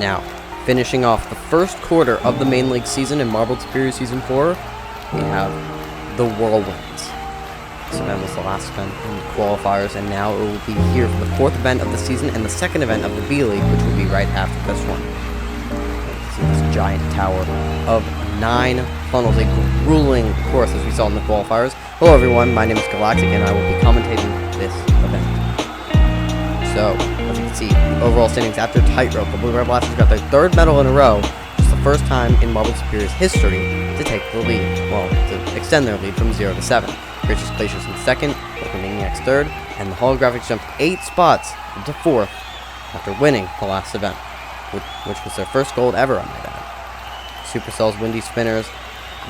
Now, finishing off the first quarter of the main league season in Marble Superior Season 4, we have the Whirlwinds. This event was the last event in the qualifiers, and now it will be here for the fourth event of the season and the second event of the V-League, which will be right after this one. See this giant tower of 9 funnels, a grueling course as we saw in the qualifiers. Hello everyone, my name is Galactic and I will be commentating this event. So, as you can see, the overall standings after tightrope, the Blue Red Blasters got their 3rd medal in a row, which is the first time in Marble Superior's history to take the lead, well, to extend their lead from 0 to 7. Gracious Glaciers in 2nd, Maniacs 3rd, and the Holographics jumped 8 spots into 4th after winning the last event, which was their first gold ever, I might add. Supercell's Windy Spinners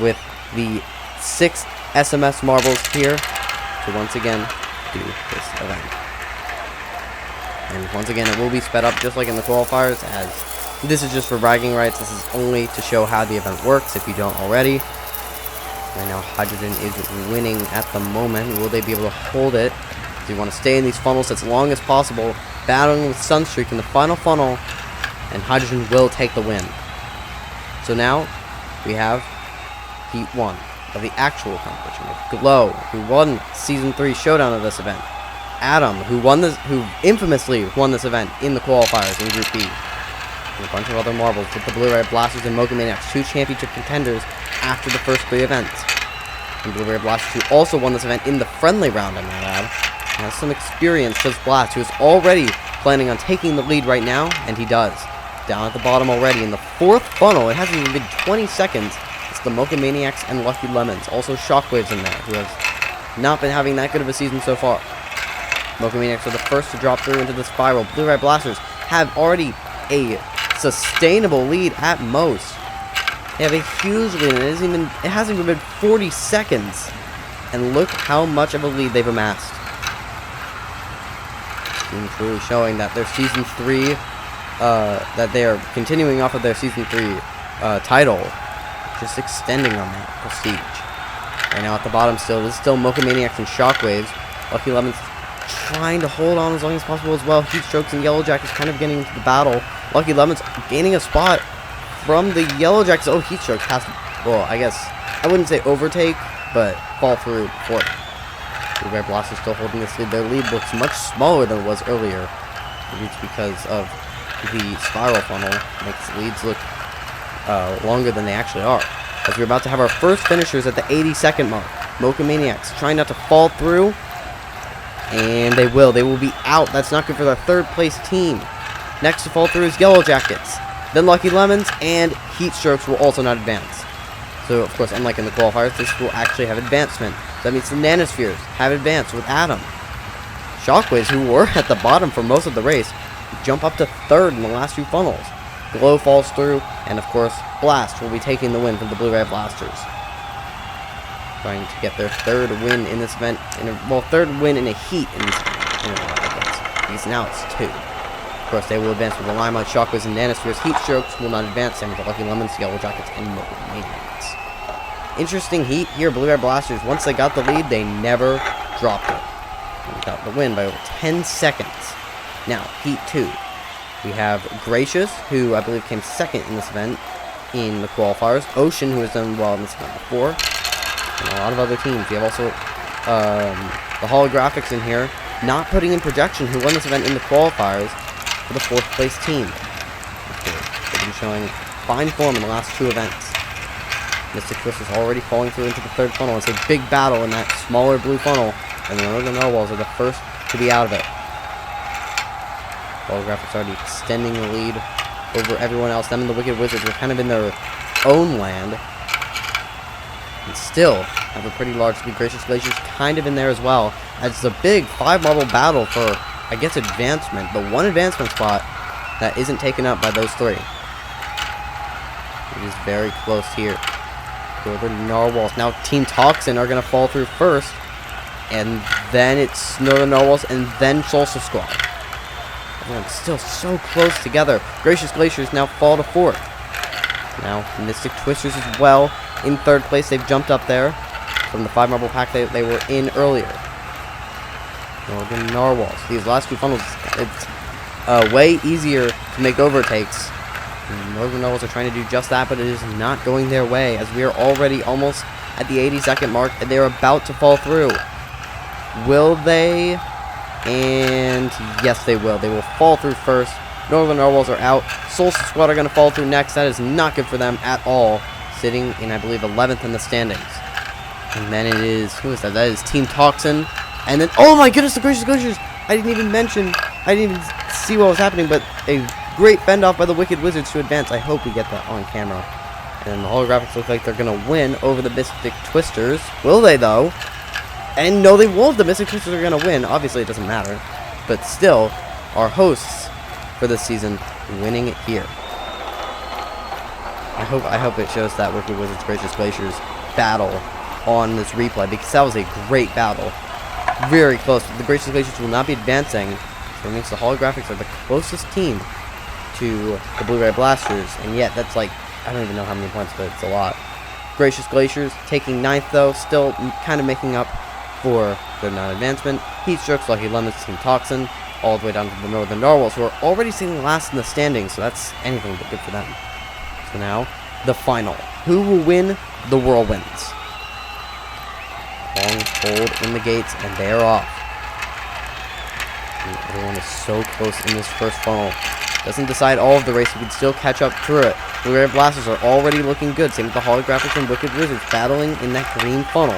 with the 6th SMS marbles here to once again do this event. And once again, it will be sped up just like in the qualifiers, as this is just for bragging rights. This is only to show how the event works if you don't already. Right now, Hydrogen is winning at the moment. Will they be able to hold it? So you want to stay in these funnels as long as possible, battling with Sunstreak in the final funnel, and Hydrogen will take the win. So now, we have Heat 1 of the actual competition. Glow, who won Season 3 showdown of this event. Adam, who infamously won this event in the qualifiers in Group B. And a bunch of other marbles with the Blue Red Blasters and Mocha Maniacs, 2 championship contenders after the first 3 events. And Blue Red Blasters, who also won this event in the friendly round, I might add, has some experience, just Blast, who is already planning on taking the lead right now, and he does. Down at the bottom already in the 4th funnel, it hasn't even been 20 seconds. It's the Mocha Maniacs and Lucky Lemons, also Shockwaves in there, who have not been having that good of a season so far. Mocha Maniacs are the first to drop through into the spiral. Blue Red Blasters have already a sustainable lead at most. They have a huge lead, and it hasn't even been 40 seconds. And look how much of a lead they've amassed. It's truly showing that their Season 3, that they are continuing off of their Season 3 title, just extending on that prestige. Right now at the bottom still, this is still Mocha Maniacs and Shockwaves. Lucky Lemons trying to hold on as long as possible as well. Heat Strokes and Yellow Jackets kind of getting into the battle. Lucky Lemons gaining a spot from the Yellow Jackets. Oh, Heat Strokes has to, well, I guess, I wouldn't say overtake, but fall through before. The Red Blasters still holding this lead. Their lead looks much smaller than it was earlier. Maybe it's because of the spiral funnel. Makes leads look longer than they actually are. As we're about to have our first finishers at the 82nd mark. Mocha Maniacs trying not to fall through. And they will. They will be out. That's not good for their 3rd place team. Next to fall through is Yellow Jackets. Then Lucky Lemons and Heat Strokes will also not advance. So, of course, unlike in the qualifiers, this will actually have advancement. That means the Nanospheres have advanced with Adam. Shockwaves, who were at the bottom for most of the race, jump up to 3rd in the last 2 funnels. Glow falls through, and of course, Blast will be taking the win from the Blue Red Blasters. Trying to get their 3rd win in this event, 3rd win in a heat in this event, I guess. Because now it's 2. Of course, they will advance with the Limelight, Shockwaves, and Nanospheres. Heat Strokes will not advance, same with the Lucky Lemons, Yellow Jackets, and Mocha Maniacs. Interesting heat here, Blue Red Blasters. Once they got the lead, they never dropped it. And got the win by over 10 seconds. Now, Heat 2. We have Gracious, who I believe came 2nd in this event in the qualifiers. Ocean, who has done well in this event before. And a lot of other teams. We have also the Holographics in here, not putting in Projection, who won this event in the qualifiers for the 4th place team. They've been showing fine form in the last 2 events. Mystic Twist is already falling through into the 3rd funnel. It's a big battle in that smaller blue funnel, and the Northern Narwhals are the first to be out of it. Holographics already extending the lead over everyone else. Them and the Wicked Wizards are kind of in their own land. And still have a pretty large lead. Gracious Glaciers kind of in there as well. As it's a big 5 marble battle for, I guess, advancement. The 1 advancement spot that isn't taken up by those 3. It is very close here. Northern Narwhals. Now Team Toxin are going to fall through first. And then it's Northern Narwhals and then Solstice Squad. Everyone's still so close together. Gracious Glaciers now fall to 4th. Now Mystic Twisters as well in 3rd place. They've jumped up there from the 5 marble pack they were in earlier. Northern Narwhals. These last 2 funnels, it's way easier to make overtakes And Northern Nobles are trying to do just that, but it is not going their way, as we are already almost at the 80-second mark, and they're about to fall through. Will they? And yes, they will. They will fall through first. Northern Nobles are out. Solstice Squad are going to fall through next. That is not good for them at all. Sitting in, I believe, 11th in the standings. And then it is, who is that? That is Team Toxin. And then, oh my goodness, the gracious glaciers! I didn't even see what was happening, but a great fend off by the Wicked Wizards to advance. I hope we get that on camera. And the holographics look like they're going to win over the Mystic Twisters. Will they, though? And no, they won't. The Mystic Twisters are going to win. Obviously, it doesn't matter. But still, our hosts for this season winning it here. I hope it shows that Wicked Wizards Gracious Glaciers battle on this replay, because that was a great battle. Very close. The Gracious Glaciers will not be advancing, so it means the holographics are the closest team to the Blue-Red Blasters, and yet that's like, I don't even know how many points, but it's a lot. Gracious Glaciers taking 9th, though, still kind of making up for their non-advancement. Heatstrokes, Lucky Lemons, Team Toxin, all the way down to the Northern Narwhals, who are already sitting last in the standings, so that's anything but good for them. So now, the final. Who will win the Whirlwinds? Long hold in the gates, and they are off. And everyone is so close in this first funnel. Doesn't decide all of the race, you can still catch up through it. The Red Blasters are already looking good. Same with the Holographics and Wicked Wizards battling in that green funnel.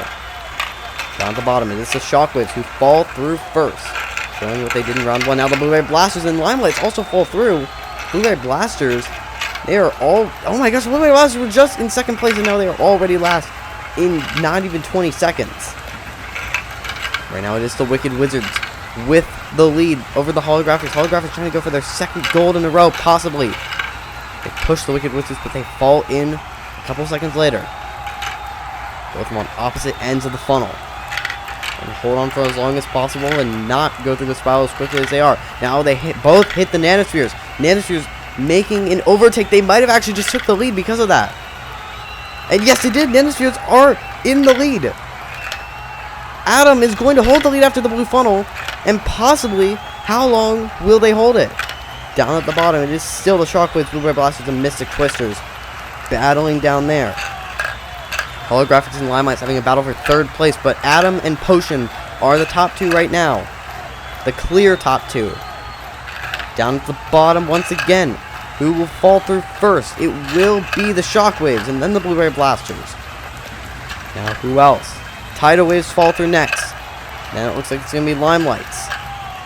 Down at the bottom, it is the Shockwaves who fall through first. Showing what they did in round 1. Now the Blue-Red Blasters and Limelights also fall through. Blue-Red Blasters, they are all... Oh my gosh, the Blue-Red Blasters were just in second place, and now they are already last in not even 20 seconds. Right now it is the Wicked Wizards with the lead over the Holographics. Holographics trying to go for their second gold in a row, possibly. They push the Wicked Wizards, but they fall in a couple seconds later. Both of them on opposite ends of the funnel. And hold on for as long as possible and not go through the spiral as quickly as they are. Now they both hit the Nanospheres. Nanospheres making an overtake. They might have actually just took the lead because of that. And yes, they did. Nanospheres are in the lead. Adam is going to hold the lead after the blue funnel. And possibly, how long will they hold it? Down at the bottom, it is still the Shockwaves, Blue-Red Blasters, and Mystic Twisters battling down there. Holographics and Limelights having a battle for third place, but Adam and Potion are the top two right now. The clear top two. Down at the bottom once again. Who will fall through first? It will be the Shockwaves and then the Blue-Ray Blasters. Now who else? Tidal Waves fall through next. Then it looks like it's going to be Limelights.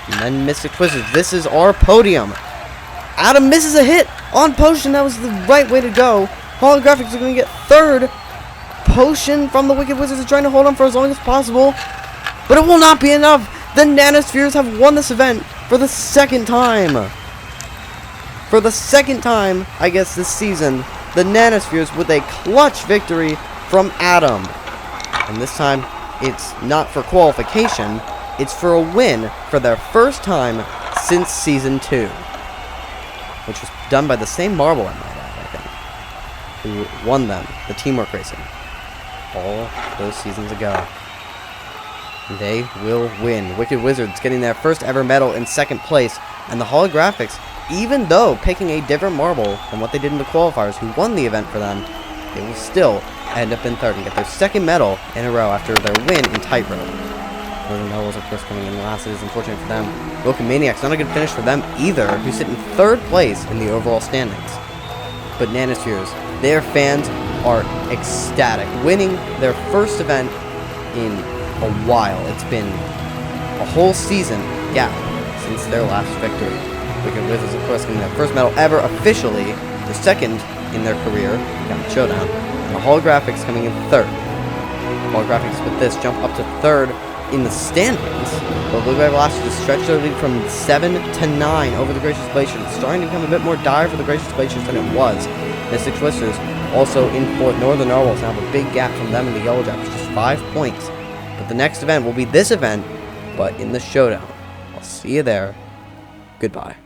And then Mystic Twisters. This is our podium. Adam misses a hit on Potion. That was the right way to go. Holographics are going to get third. Potion from the Wicked Wizards is trying to hold on for as long as possible. But it will not be enough. The Nanospheres have won this event for the second time. For the second time, I guess, this season, the Nanospheres with a clutch victory from Adam. And this time, it's not for qualification, it's for a win for their first time since Season 2. Which was done by the same Marble, I might add, I think, who won them, the teamwork racing, all those seasons ago. They will win. Wicked Wizards getting their first ever medal in second place, and the Holographics, even though picking a different marble than what they did in the qualifiers, who won the event for them, they will still end up in third and get their second medal in a row after their win in Tightrope. Northern Nobles, of course, coming in last. It is unfortunate for them. Maniacs, not a good finish for them either, who sit in third place in the overall standings. But Nanospheres, their fans are ecstatic, winning their first event in a while. It's been a whole season gap since their last victory. Wicked Wizards, of course, getting their first medal ever officially, the second in their career, got Showdown, and the Holographics coming in third. Holographics with this jump up to third in the standings, but Blue-Red Blasters stretched their lead from 7 to 9 over the Gracious Glaciers. It's starting to become a bit more dire for the Gracious Glaciers than it was. Mystic Twisters also in fourth. Northern Narwhals have a big gap from them and the Yellow Jackets, just 5 points. But the next event will be this event, but in the Showdown. I'll see you there. Goodbye.